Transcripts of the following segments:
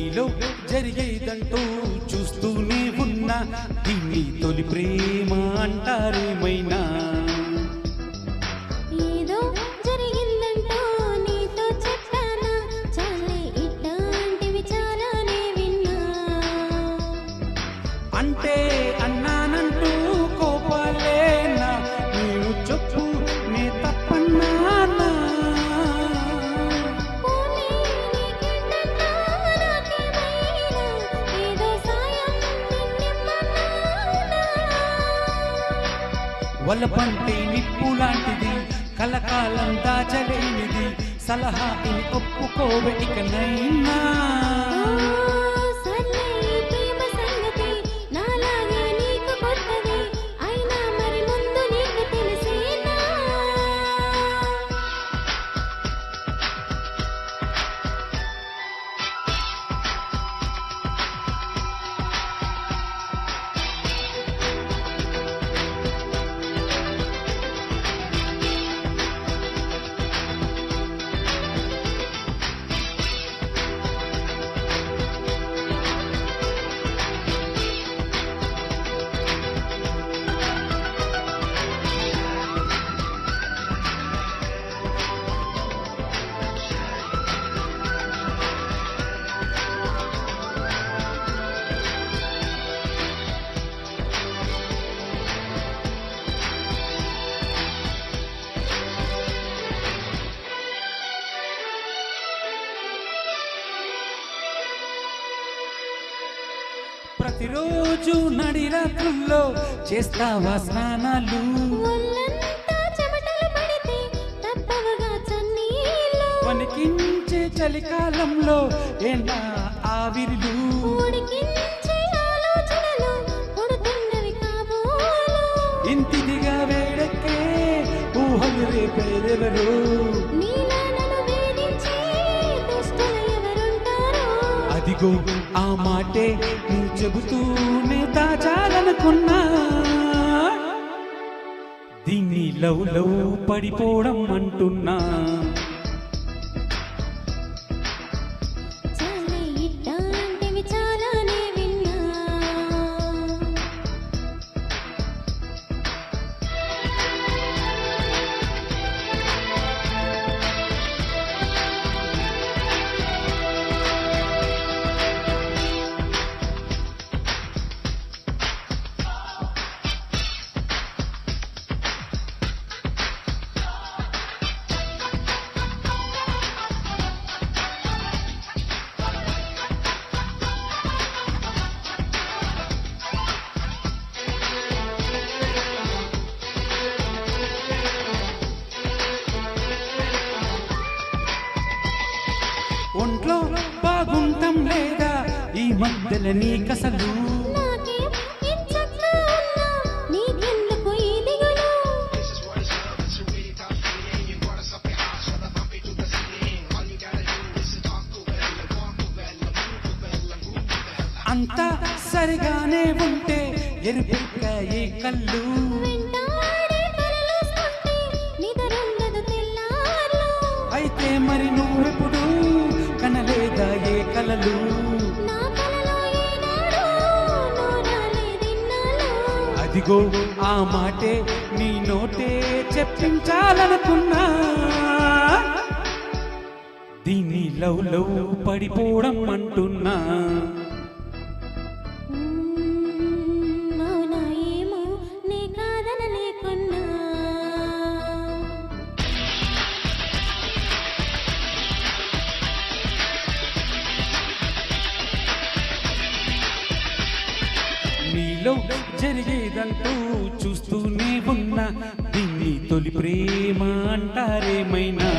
నీలో జరిగేదంటూ చూస్తూనే ఉన్నా, దీన్ని తొలి ప్రేమ అంటారేమైనా. ఏదో జరిగిందంటూ నీతో చెప్పానా, చాలే ఇట్లాంటివి చాలానే విన్నా. అంటే అన్నానంటూ కోపాలేనా, నేను చెప్పు నే తప్పన్నానా. పోనీ నీకేంటన్నా నాకేమైనా, ఏదో సాయం నిన్నిమ్మన్నానా. వలపంటే నిప్పు లాంటిది, కలకాలం దాచలేనిది, సలహా ఇని ఒప్పుకోవే ఇకనైనా. సర్లే ఈ ప్రేమ సంగతి నాలాగే నీకు కొత్తది, అయినా మరి ముందు నీకు తెలిసేనా. ప్రతిరోజు నడిరాత్రుల్లో చేస్తావా స్నానాలు, ఒళ్ళంతా చెమటలు పడితే తప్పవుగా చన్నీళ్ళు. వణికించే చలికాలంలో ఏంటా ఆవిరిలు, ఉడికించే ఆలోచనలు పుడుతున్నవి కాబోలు. ఇంటిదిగా వేడెక్కే ఊహలు రేపేరెవరు. నీలా నన్ను వేధించే దుష్టులు ఎవరుంటారో. అదిగో ఆ మాటే నువ్వు చెబుతూనే దాచాలనుకున్నా, దీన్ని లవ్ లవ్ పడిపోవడం అంటున్నా. చాలే ఇట్లాంటివి చాలానే విన్నా. ఒంట్లో బాగుంటాం లేదా ఈ మధ్యలో నీకసలు, నాకేం ఇచ్చట్లా ఉన్నా నీకెందుకు ఈ దిగులు. అంతా సరిగానే ఉంటే ఎరుపెక్కాయే కళ్ళు. వెంటాడే కలలొస్తుంటే నిద్రుండదు తెల్లార్లు. అయితే మరి నువ్వెప్పుడు కనలేదా ఏ కలలు, నా కలలో ఈనాడు నువ్వు రాలేదిన్నాళ్ళు. అదిగో ఆ మాటే నీ నోటే చెప్పించాలనుకున్నా, దీన్ని లవ్ లవ్ పడిపోవడం అంటున్నా. అవునా ఏమో నీ కాదనలేకున్నా. నీలో జరిగేదంటూ చూస్తూనే ఉన్నా, దీన్ని తొలి ప్రేమ అంటారేమైనా.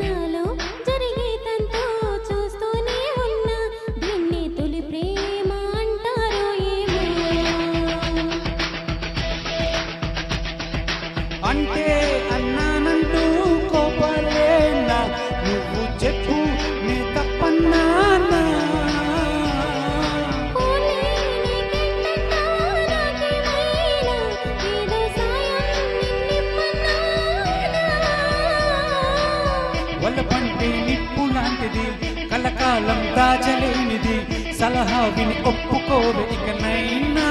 నాలో జరిగేదంటూ చూస్తూనే ఉన్నా, దీన్ని తొలి ప్రేమ అంటారో ఏమో. అంటే అన్నానంటూ కోపాలేనా, నువ్వు చెప్పు నే తప్పన్నానా. పోనీ నీకెంతన్నా నాకేమైనా, ఏదో సాయం నిన్నిమ్మన్నానా. వల్ల పంట అంటే నిప్పు లాంటిది, కలకాలం దాచలేనిది, సలహా విని ఒప్పుకోవే ఇకనైనా.